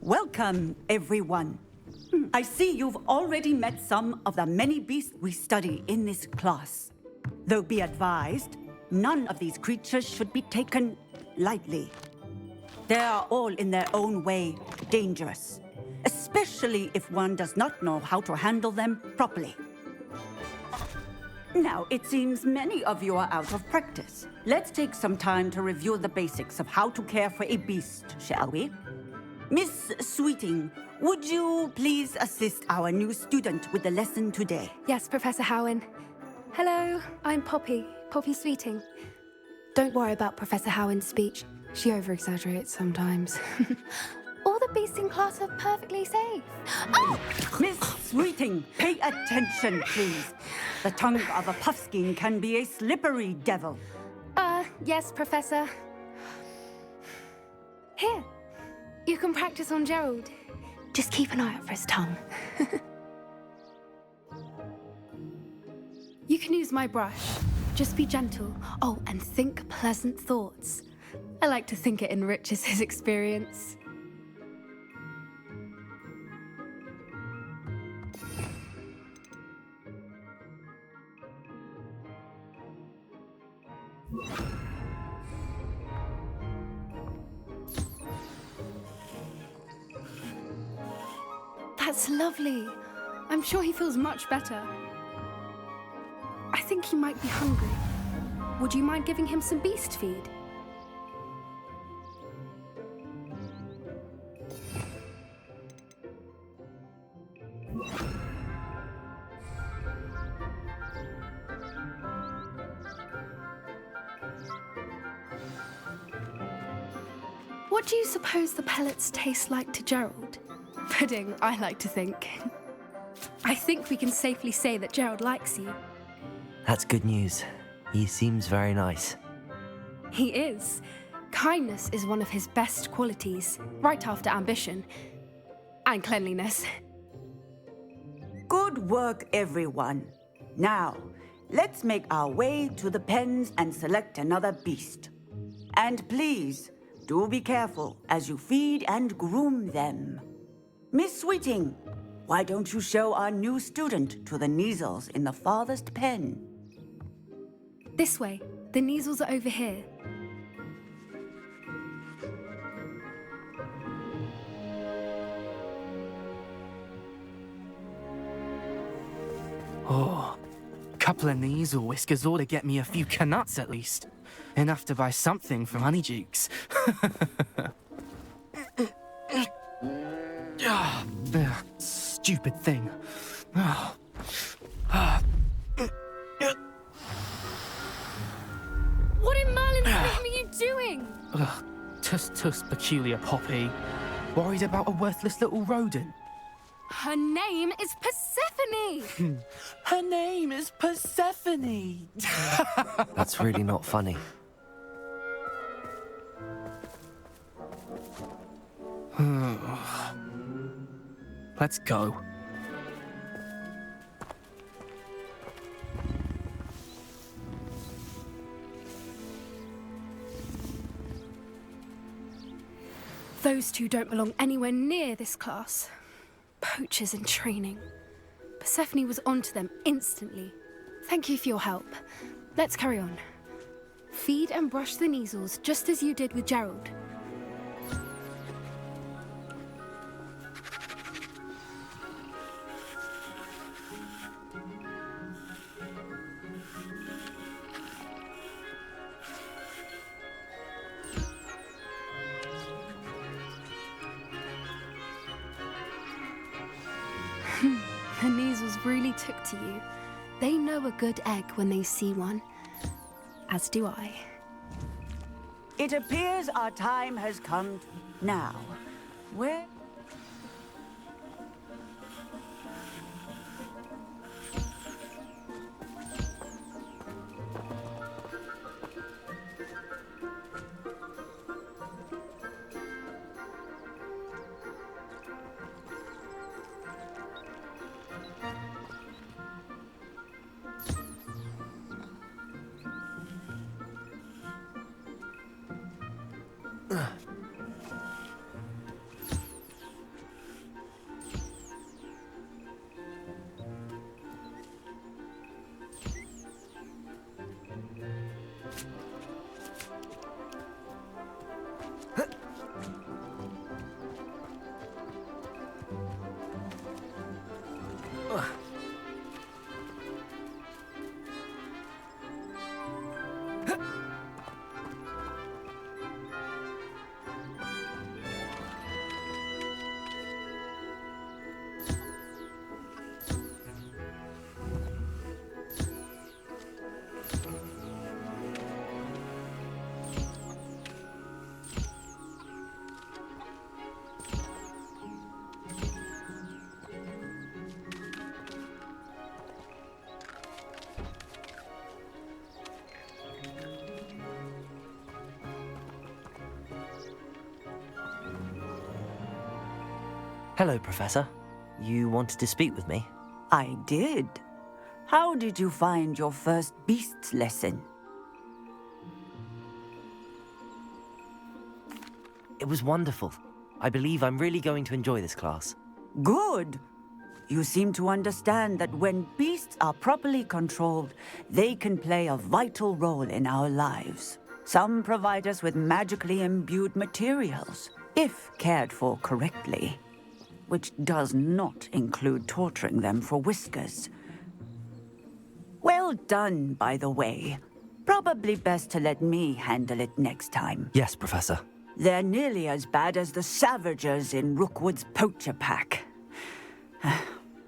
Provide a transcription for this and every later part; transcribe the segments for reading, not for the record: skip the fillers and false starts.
Welcome, everyone. I see you've already met some of the many beasts we study in this class. Though be advised, none of these creatures should be taken lightly. They are all in their own way dangerous, especially if one does not know how to handle them properly. Now, it seems many of you are out of practice. Let's take some time to review the basics of how to care for a beast, shall we? Miss Sweeting, would you please assist our new student with the lesson today? Yes, Professor Howen. Hello, I'm Poppy Sweeting. Don't worry about Professor Howen's speech. She over-exaggerates sometimes. All the beasts in class are perfectly safe. Oh! Miss Sweeting, pay attention, please. The tongue of a puffskein can be a slippery devil. Yes, Professor. Here, you can practice on Gerald. Just keep an eye out for his tongue. You can use my brush. Just be gentle. Oh, and think pleasant thoughts. I like to think it enriches his experience. That's lovely. I'm sure he feels much better. I think he might be hungry. Would you mind giving him some beast feed? What do you suppose the pellets taste like to Gerald? Pudding, I like to think. I think we can safely say that Gerald likes you. That's good news. He seems very nice. He is. Kindness is one of his best qualities, right after ambition. And cleanliness. Good work, everyone. Now, let's make our way to the pens and select another beast. And please, do be careful as you feed and groom them. Miss Sweeting, why don't you show our new student to the Neasels in the farthest pen? This way. The Neasels are over here. Oh, a couple of Neasel whiskers ought to get me a few canuts at least. Enough to buy something from Honeydukes. Stupid thing. What in Merlin's name are you doing? Tuss, peculiar Poppy. Worried about a worthless little rodent. Her name is Persephone! Her name is Persephone! That's really not funny. Let's go. Those two don't belong anywhere near this class. Poachers in training. Persephone was onto them instantly. Thank you for your help. Let's carry on. Feed and brush the Neasels just as you did with Gerald. The Neasels really took to you. They know a good egg when they see one. As do I. It appears our time has come now. Where? Hello, Professor. You wanted to speak with me? I did. How did you find your first beasts lesson? It was wonderful. I believe I'm really going to enjoy this class. Good. You seem to understand that when beasts are properly controlled, they can play a vital role in our lives. Some provide us with magically imbued materials, if cared for correctly, which does not include torturing them for whiskers. Well done, by the way. Probably best to let me handle it next time. Yes, Professor. They're nearly as bad as the Savagers in Rookwood's poacher pack.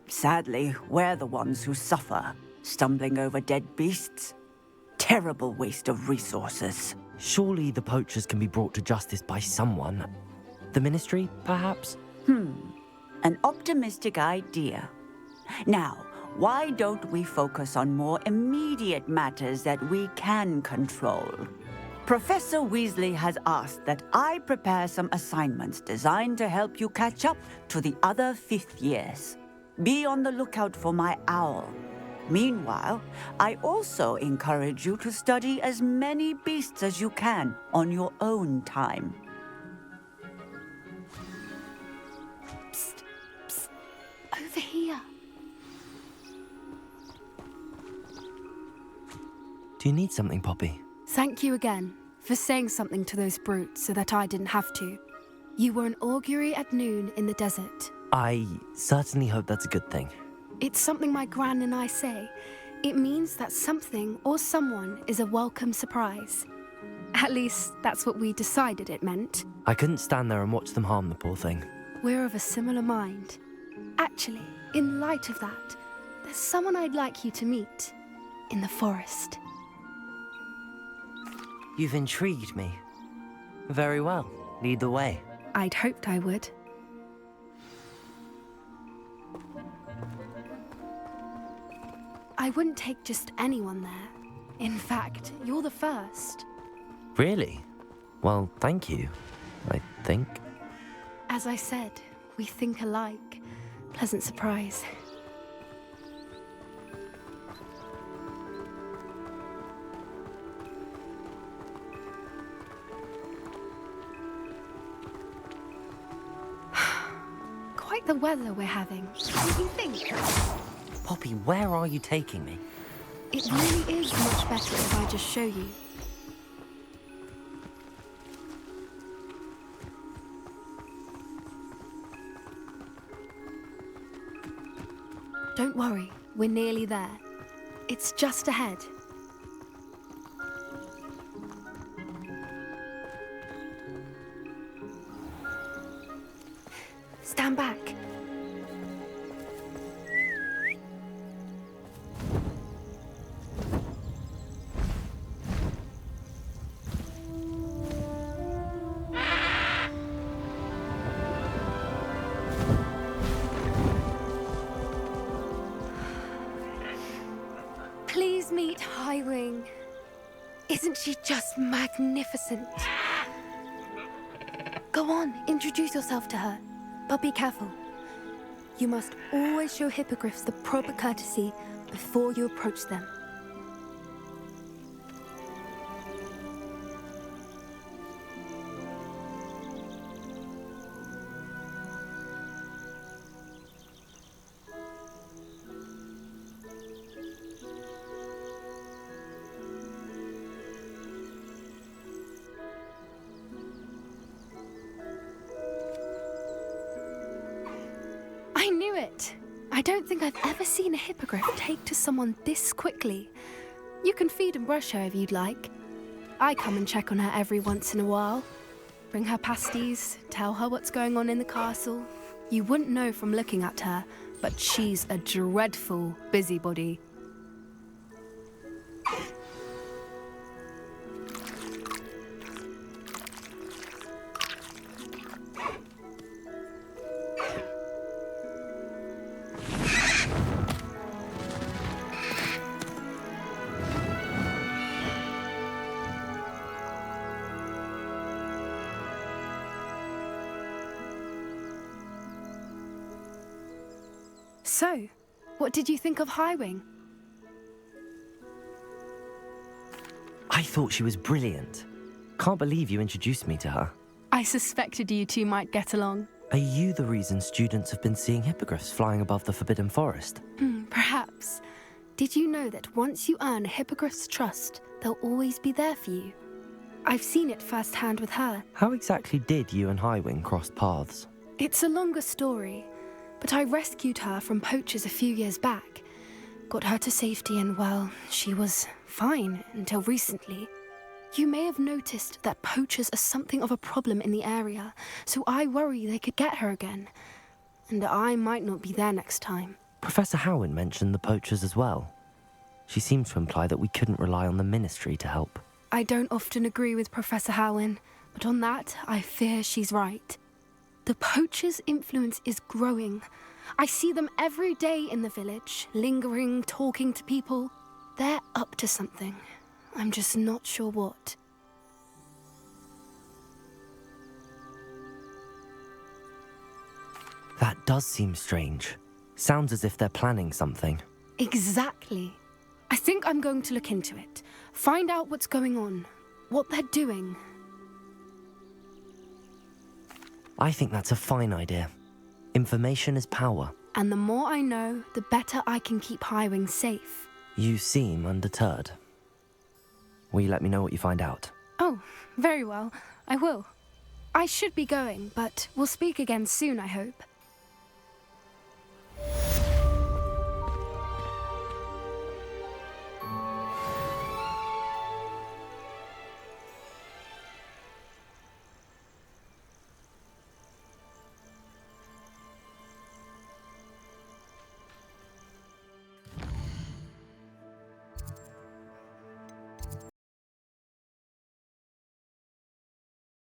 Sadly, we're the ones who suffer, stumbling over dead beasts. Terrible waste of resources. Surely the poachers can be brought to justice by someone. The Ministry, perhaps? An optimistic idea. Now, why don't we focus on more immediate matters that we can control? Professor Weasley has asked that I prepare some assignments designed to help you catch up to the other fifth years. Be on the lookout for my owl. Meanwhile, I also encourage you to study as many beasts as you can on your own time. Psst, psst, over here. Do you need something, Poppy? Thank you again for saying something to those brutes so that I didn't have to. You were an augury at noon in the desert. I certainly hope that's a good thing. It's something my gran and I say. It means that something or someone is a welcome surprise. At least, that's what we decided it meant. I couldn't stand there and watch them harm the poor thing. We're of a similar mind. Actually, in light of that, there's someone I'd like you to meet. In the forest. You've intrigued me. Very well. Lead the way. I'd hoped I would. I wouldn't take just anyone there. In fact, you're the first. Really? Well, thank you, I think. As I said, we think alike. Pleasant surprise. Quite the weather we're having. What do you think? Poppy, where are you taking me? It really is much better if I just show you. Don't worry, we're nearly there. It's just ahead. Stand back. Please meet Highwing. Isn't she just magnificent? Go on, introduce yourself to her. But be careful. You must always show hippogriffs the proper courtesy before you approach them. I knew it! I don't think I've ever seen a hippogriff take to someone this quickly. You can feed and brush her if you'd like. I come and check on her every once in a while. Bring her pasties, tell her what's going on in the castle. You wouldn't know from looking at her, but she's a dreadful busybody. So, what did you think of Highwing? I thought she was brilliant. Can't believe you introduced me to her. I suspected you two might get along. Are you the reason students have been seeing hippogriffs flying above the Forbidden Forest? Perhaps. Did you know that once you earn a hippogriff's trust, they'll always be there for you? I've seen it firsthand with her. How exactly did you and Highwing cross paths? It's a longer story, but I rescued her from poachers a few years back. Got her to safety and, well, she was fine until recently. You may have noticed that poachers are something of a problem in the area, so I worry they could get her again. And I might not be there next time. Professor Howin mentioned the poachers as well. She seemed to imply that we couldn't rely on the Ministry to help. I don't often agree with Professor Howin, but on that, I fear she's right. The poachers' influence is growing. I see them every day in the village, lingering, talking to people. They're up to something. I'm just not sure what. That does seem strange. Sounds as if they're planning something. Exactly. I think I'm going to look into it. Find out what's going on, what they're doing. I think that's a fine idea. Information is power. And the more I know, the better I can keep Highwing safe. You seem undeterred. Will you let me know what you find out? Oh, very well. I will. I should be going, but we'll speak again soon, I hope.